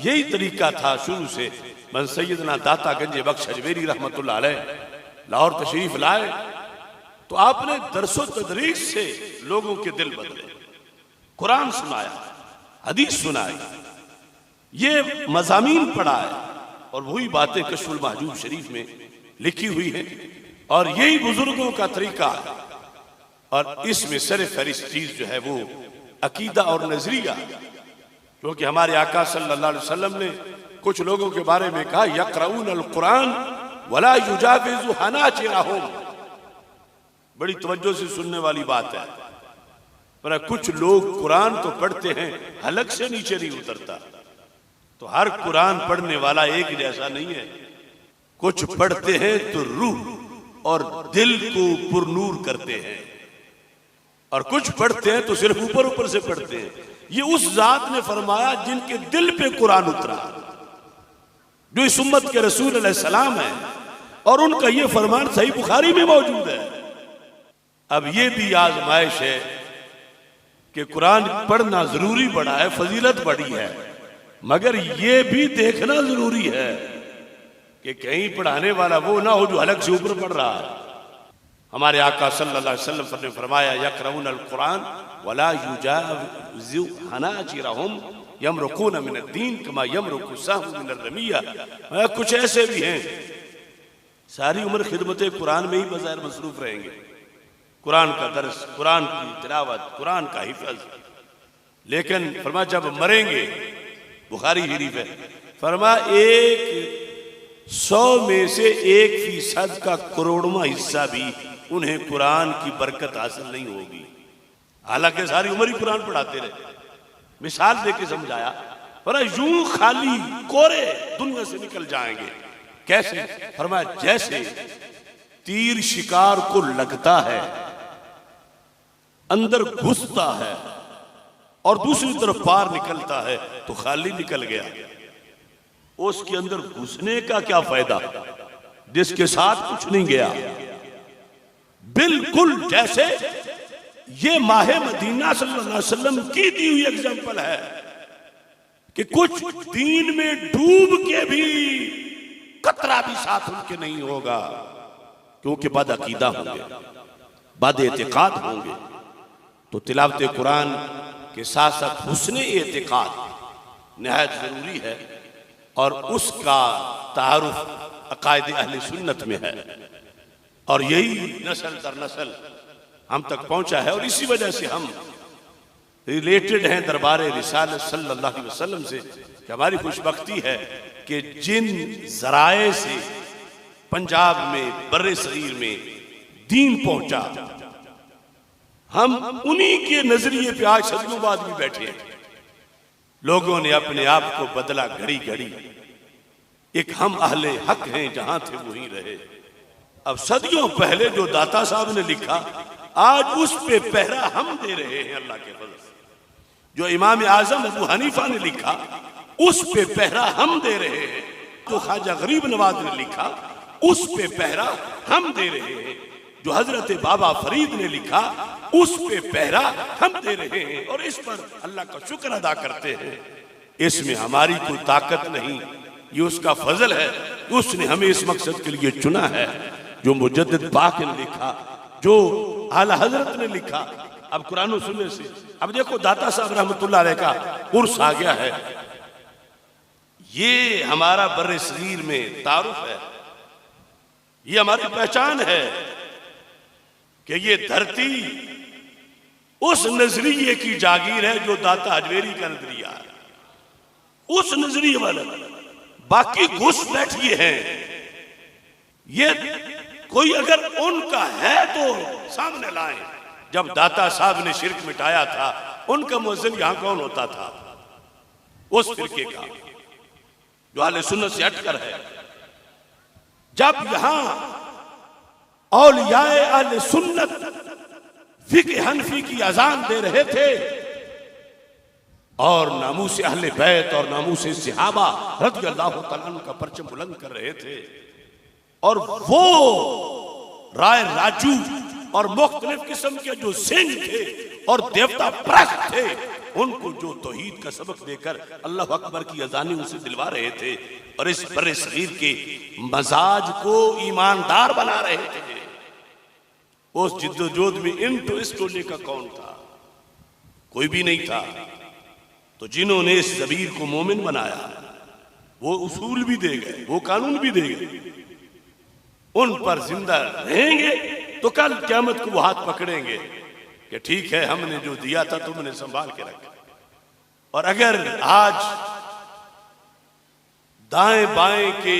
यही तरीका था शुरू से। मन सैयदना दाता गंज बख्श अजमेरी रहमतुल्लाह अलैह लाहौर तशरीफ लाए तो आपने दरसो तदरीस से लोगों के दिल बदले, कुरान सुनाया, हदीस सुनाई, ये मज़ामीन पढ़ाए और वही बातें कश्फुल महजूब शरीफ में लिखी हुई हैं और यही बुजुर्गों का तरीका है। और इसमें सर फहरिस्त चीज जो है वो अकीदा और नजरिया, क्योंकि हमारे आका सल्लल्लाहु अलैहि वसल्लम ने कुछ लोगों के बारे में कहा यक़रऊन अल कुरान वला युजाविज़ु हनाजिरहुम। बड़ी तवज्जो से सुनने वाली बात है। पर कुछ लोग कुरान तो पढ़ते हैं, हलक से नीचे नहीं उतरता। तो हर कुरान पढ़ने वाला एक जैसा नहीं है। कुछ पढ़ते हैं तो रूह और दिल को पुरनूर करते हैं और कुछ पढ़ते हैं तो सिर्फ ऊपर ऊपर से पढ़ते हैं। ये उस जात ने फरमाया जिनके दिल पे कुरान उतरा, जो इस उम्मत के रसूल अलैहिस्सलाम है, और उनका ये फरमान सही बुखारी में मौजूद है। अब ये भी आजमाइश है कि कुरान पढ़ना जरूरी बड़ा है, फजीलत बड़ी है, मगर ये भी देखना जरूरी है कि कहीं पढ़ाने वाला वो ना हो जो हलक से ऊपर पढ़ रहा है। हमारे आका सल्लल्लाहु अलैहि वसल्लम ने फरमाया यक़रऊन अल कुरान वला युजाविज़ु हनाजिरहुम यमरुकून मिनद्दीन कमा यमरुकु सहमु मिनर्रमिया। कुछ ऐसे भी हैं सारी उम्र खिदमत कुरान में ही बज़ाहिर मसरूफ रहेंगे, कुरान का दर्स, कुरान की तिलावत, कुरान का हिफ्ज़, लेकिन फरमा जब मरेंगे, बुखारी शरीफ है, फरमा 100 में से 1% का करोड़वां हिस्सा भी उन्हें कुरान की बरकत हासिल नहीं होगी। हालांकि सारी उम्र ही कुरान पढ़ाते रहे। मिसाल देके समझाया, पर यूं खाली कोरे दुनिया से निकल जाएंगे। कैसे? फरमाया जैसे तीर शिकार को लगता है, अंदर घुसता है और दूसरी तरफ पार निकलता है तो खाली निकल गया। उसके अंदर घुसने का क्या फायदा जिसके साथ कुछ नहीं गया। बिल्कुल जैसे ये माहे मदीना सल्लल्लाहु अलैहि वसल्लम की दी हुई एग्जाम्पल है कि कुछ दीन में डूब के भी कतरा भी साथ उनके नहीं होगा, क्योंकि बद अकीदा होंगे, बद एतिकाद होंगे। तो तिलावत कुरान के साथ साथ हुस्ने एतिकाद निहायत जरूरी है और उसका तारुफ अकायद अहले सुन्नत में है और यही नस्ल दर नस्ल हम तक पहुंचा है। और इसी वजह से हम रिलेटेड हैं दरबार रिसालत सल्लल्लाहु अलैहि वसल्लम से कि हमारी खुशबख्ती है कि जिन जराए से पंजाब में, बर्रे सगीर में दीन पहुंचा, हम उन्हीं के नजरिए पे आज सदियों बाद भी बैठे हैं। लोगों ने अपने आप को बदला घड़ी घड़ी, एक हम अहले हक हैं जहां थे वहीं रहे। अब सदियों पहले जो दाता साहब ने लिखा आज उस पे पहरा हम दे रहे हैं अल्लाह के फजल से। जो इमाम आजम अबू हनीफा ने लिखा उस पे पहरा हम दे रहे हैं। जो ख्वाजा गरीब नवाज ने लिखा उस पे पहरा हम दे रहे हैं। जो हजरत बाबा फरीद ने लिखा उस पे पहरा हम दे रहे हैं और इस पर अल्लाह का शुक्र अदा करते हैं। इसमें हमारी कोई ताकत नहीं, ये उसका फजल है। उसने हमें इस मकसद के लिए चुना है। जो मुजद्दिद पाक ने लिखा, जो आला हजरत ने लिखा, अब कुरान और सुन्नत से। अब देखो दाता साहब रहमतुल्लाह अलैह का उर्स आ गया है। ये हमारा बर्रे सगीर में तारुफ है, ये हमारी पहचान है कि ये धरती उस नजरिए की जागीर है जो दाता अजमेरी का नजरिया है, उस नजरिए वाला। बाकी घुस बैठिए हैं, ये कोई अगर उनका है तो सामने लाए। जब दाता साहब ने शिरक मिटाया था उनका मुअज्जिन यहां कौन होता था? उस फिरके का जो अहले सुन्नत से हटकर है। जब यहां औलियाए अहले सुन्नत फिक़्ह हनफी की अजान दे रहे थे और नामूस अहले बैत और नामूस सहाबा रज़ियल्लाहु तआला अन्हुम का परचम बुलंद कर रहे थे और वो राय राजू और मुख्तलिफ किस्म के जो सिंह थे और देवता परस्त थे, उनको जो तौहीद का सबक देकर अल्लाह अकबर की अजानी उनसे दिलवा रहे थे और इस बड़े सगीर के मजाज को ईमानदार बना रहे थे। उस जिद्दोजहद में इस टोले का कौन था? कोई भी नहीं था। तो जिन्होंने इस जबीर को मोमिन बनाया वो उसूल भी दे गए, वो कानून भी दे गए, उन पर जिंदा रहेंगे तो कल क़यामत को वो हाथ पकड़ेंगे कि ठीक है हमने जो दिया था तुमने संभाल के रखा। और अगर आज दाएं बाएं के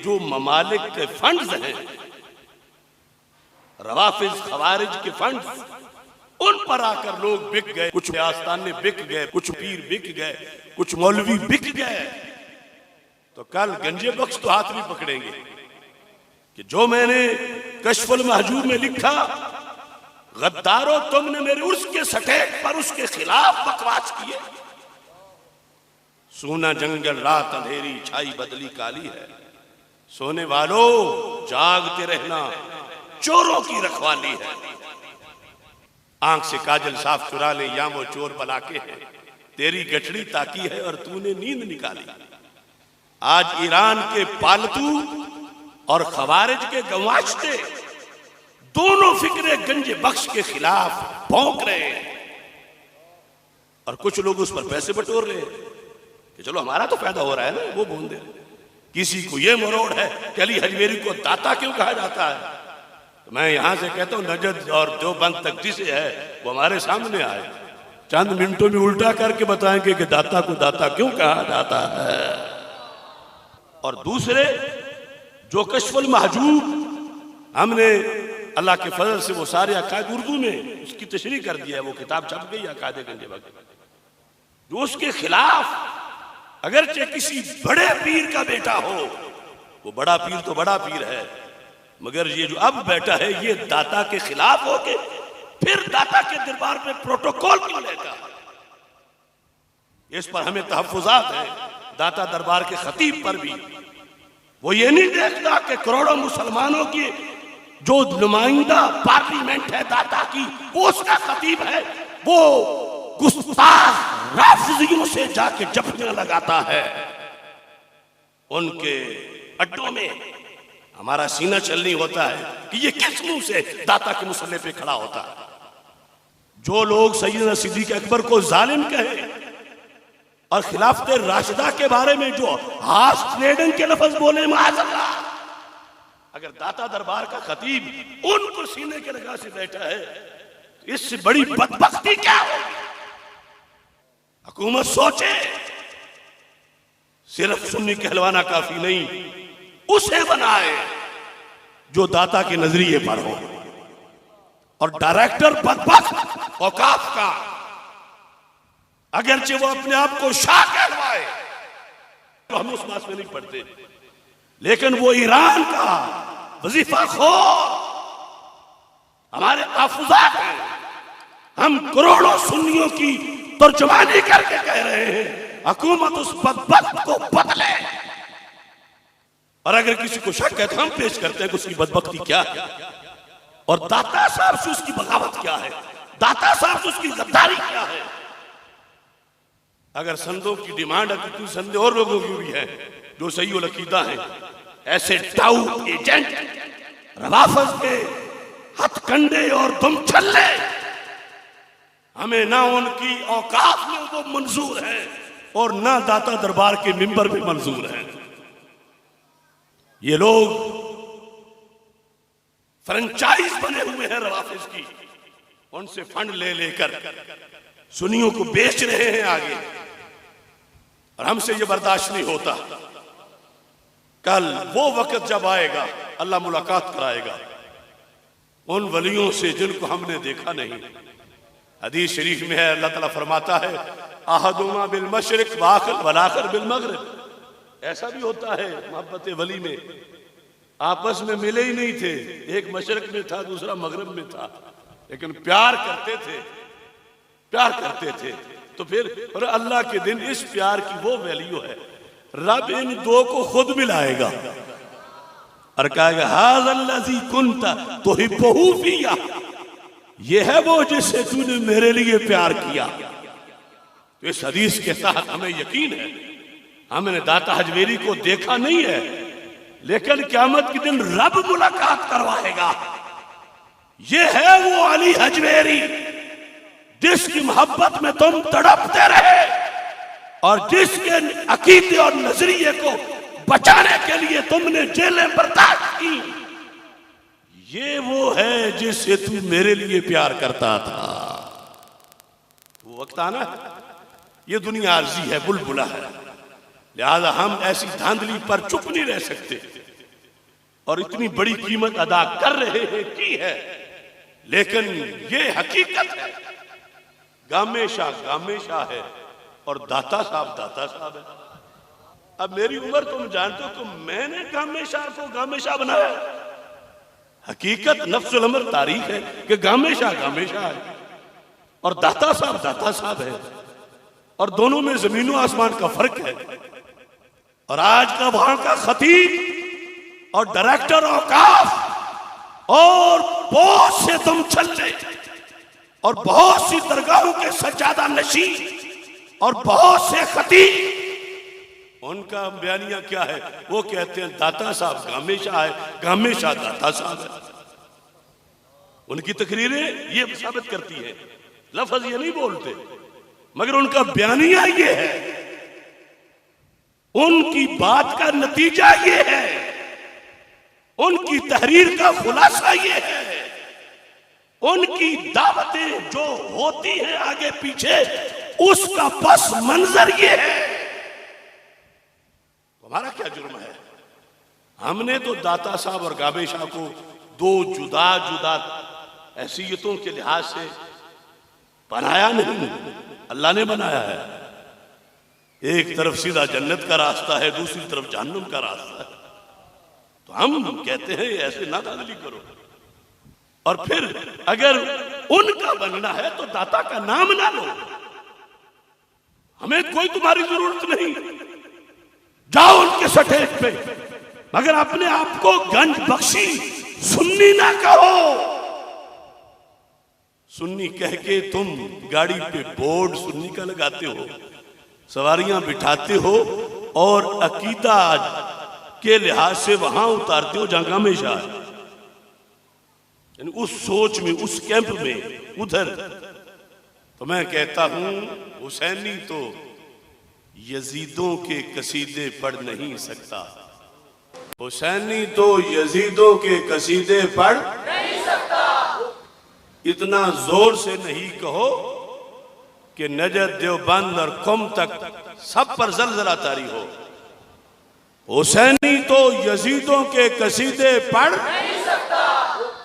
जो ममालिक के फंड्स हैं, रवाफिज खवारिज के फंड्स, उन पर आकर लोग बिक गए, कुछ आस्थाने बिक गए, कुछ पीर बिक गए, कुछ मौलवी बिक गए, तो कल गंजे बख्श तो हाथ भी पकड़ेंगे कि जो मैंने कश्फुल महजूब में लिखा, गद्दारों तुमने मेरे उर्स के सटेक पर उसके खिलाफ बकवास किए। सोना जंगल रात अंधेरी छाई बदली काली है, सोने वालों जागते रहना चोरों की रखवाली है। आंख से काजल साफ चुरा ले या वो चोर बला के है, तेरी गठड़ी ताकी है और तूने नींद निकाली। आज ईरान के पालतू और खवारिज के गवाचते दोनों फिक्रे गंजे बख्श के खिलाफ भौंक रहे हैं और कुछ लोग उस पर पैसे बटोर रहे हैं कि चलो हमारा तो फायदा हो रहा है ना, वो बोल दे। किसी को ये मरोड़ है कि अली हजवेरी को दाता क्यों कहा जाता है, तो मैं यहां से कहता हूं नजद और देवबंद तक जिसे है वो हमारे सामने आए, चंद मिनटों में उल्टा करके बताएंगे कि दाता को दाता क्यों कहा जाता है। और दूसरे जो कश्फुल महजूब हमने अल्लाह के फजल से वो सारे अकायद उर्दू में उसकी तशरीह कर दिया है, वो किताब छप गई अकायद गंजे बख्श, जो उसके खिलाफ अगरचे किसी बड़े पीर का बेटा हो, वो बड़ा पीर तो बड़ा पीर है, मगर ये जो अब बैठा है ये दाता के खिलाफ होके फिर दाता के दरबार में प्रोटोकॉल क्यों लेता? इस पर हमें तहफ्फुजात है दाता दरबार के खतीब पर भी। वो ये नहीं देखता कि करोड़ों मुसलमानों की जो नुमाइंदा पार्लियामेंट है दाता की, वो उसका खतीब है, वो गुस्ताख राफिजियों से जाके जफ्फियां लगाता है। उनके अड्डों में हमारा सीना चलनी होता है कि ये किस मुंह से दाता के मुसल्ले पे खड़ा होता है। जो लोग सैयदना सिद्दीक अकबर को जालिम कहे और खिलाफत राशिदा के बारे में जो हास ट्रेडिंग के लफ्ज बोले, माज़अल्लाह, अगर दाता दरबार का खतीब उनको सीने के लगा से बैठा है, इससे बड़ी बदबख्ती क्या होगी? हुकूमत सोचे, सिर्फ सुन्नी कहलवाना काफी नहीं, उसे बनाए जो दाता के नजरिए पर हो। और डायरेक्टर बदबख्त औकाफ का अगरचे वो अपने आप को शाह कहलवाए, तो हम उस बात में नहीं पढ़ते, लेकिन वो ईरान का वजीफा खो हमारे तहफ्फुज़ात हैं। हम करोड़ों सुन्नियों की तर्जुमानी करके कह रहे हैं हुकूमत उस बदबख्त को बदले। और अगर किसी को शक है तो हम पेश करते हैं कि उसकी बदबख्ती क्या है और दाता साहब से उसकी बगावत क्या है, दाता साहब से उसकी गद्दारी क्या है। अगर संदों की डिमांड है तो संदे और लोगों की भी है जो सही और अकीदा है, ऐसे टाऊ एजेंट रवाफज के हथकंडे और दुम छल्ले हमें ना उनकी औकात में वो मंजूर है और ना दाता दरबार के मिंबर में मंजूर है। ये लोग फ्रेंचाइज बने हुए हैं रवाफिज की, उनसे फंड ले लेकर सुन्नियों को बेच रहे हैं आगे, और हमसे ये बर्दाश्त नहीं होता। कल वो वक्त जब आएगा अल्लाह मुलाकात कराएगा उन वलियों से जिनको हमने देखा नहीं। हदीस शरीफ में है, अल्लाह ताला फरमाता है अहदुमा बिल मशरिक वल आखिर बिल मगरिब। ऐसा भी होता है मोहब्बत वली में, आपस में मिले ही नहीं थे, एक मशरिक में था दूसरा मगरिब में था, लेकिन प्यार करते थे, प्यार करते थे। तो फिर और अल्लाह के दिन इस प्यार की वो वैल्यू है, रब इन दो को खुद मिलाएगा और कहेगा हाज़ल्लज़ी कुन्ता तुहिब्बुहु फ़िया, ये है वो जिससे तूने मेरे लिए प्यार किया। तो इस हदीस के साथ हमें यकीन है, हमने दाता हजवेरी को देखा नहीं है, लेकिन क़यामत के दिन रब मुलाकात करवाएगा। ये है वो अली हजवेरी जिसकी मोहब्बत में तुम तड़पते रहे और जिसके अकीदे और नजरिए को बचाने के लिए तुमने जेलें बर्दाश्त की। ये वो है जिससे तू मेरे लिए प्यार करता था। वो वक्त आना, ये दुनिया आर्जी है, बुलबुला है, लिहाजा हम ऐसी धांधली पर चुप नहीं रह सकते और इतनी बड़ी कीमत अदा कर रहे हैं की है। लेकिन ये हकीकत है, गामे शाह है और दाता साहब है। अब मेरी उम्र तुम जानते हो तो मैंने गामे शाह को गामे शाह बनाया। हकीकत नफ्सुल अमर तारीख है कि गामे शाह है और दाता साहब है, और दोनों में जमीनों आसमान का फर्क है। और आज का वहां का खतीब और डायरेक्टर औकाफ और बहुत से तुम चले और बहुत सी दरगाहों के सज्जादा नशी और बहुत से खतीब, उनका बयानिया क्या है? वो कहते हैं दाता साहब गामे शाह है, गामे शाह दाता साहब है। उनकी तकरीरें ये साबित करती है, लफ्ज ये नहीं बोलते, मगर उनका बयानिया ये है, उनकी बात का नतीजा ये है, उनकी तहरीर का खुलासा ये है, उनकी दावतें जो होती हैं आगे पीछे उसका पस मंजर ये है। हमारा क्या जुर्म है? हमने तो दाता साहब और गामे शाह को दो जुदा जुदा हैसियतों के लिहाज से बनाया नहीं, अल्लाह ने बनाया है। एक तरफ सीधा जन्नत का रास्ता है, दूसरी तरफ जहन्नुम का रास्ता है। तो हम कहते हैं ऐसे ना धांधली करो। और फिर अगर उनका बनना है तो दाता का नाम ना लो, हमें कोई तुम्हारी जरूरत नहीं, जाओ उनके स्टेज पे, मगर अपने आप को गंज बख्शी सुन्नी ना कहो। सुन्नी कह के तुम गाड़ी पे बोर्ड सुन्नी का लगाते हो, सवारियां बिठाते हो और अकीदा के लिहाज से वहां उतारते हो जहां गामे शाह है। यानी उस सोच में, उस कैंप में, उधर। तो मैं कहता हूं हुसैनी तो यजीदों के कसीदे पढ़ नहीं सकता, हुसैनी तो यजीदों के कसीदे पढ़ नहीं सकता। इतना जोर से नहीं कहो कि नजद, देवबंद और कौम तक सब पर जलजला तारी हो। हुसैनी तो यजीदों के कसीदे पढ़ नहीं सकता,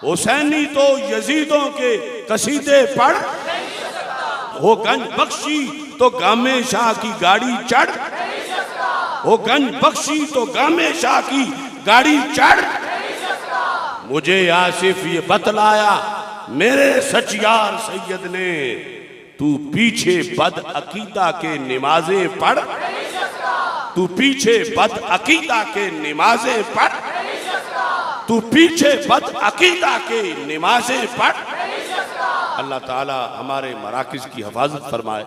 हुसैनी तो यजीदों के कसीदे पढ़ नहीं सकता। वो गंज बख्शी तो गामे शाह की गाड़ी चढ़ नहीं सकता, वो गंज बख्शी तो गामे शाह की गाड़ी चढ़ नहीं सकता। मुझे आसिफ ये बतलाया मेरे सचियार सैयद ने, तू पीछे बद अकीदा के नमाजें पढ़ नहीं सकता, तू पीछे बद अकीदा के नमाजें पढ़ नहीं सकता, तू पीछे बद अकीदा के नमाजें पढ़ नहीं सकता। अल्लाह ताला हमारे मराकिज की हिफाजत फरमाए।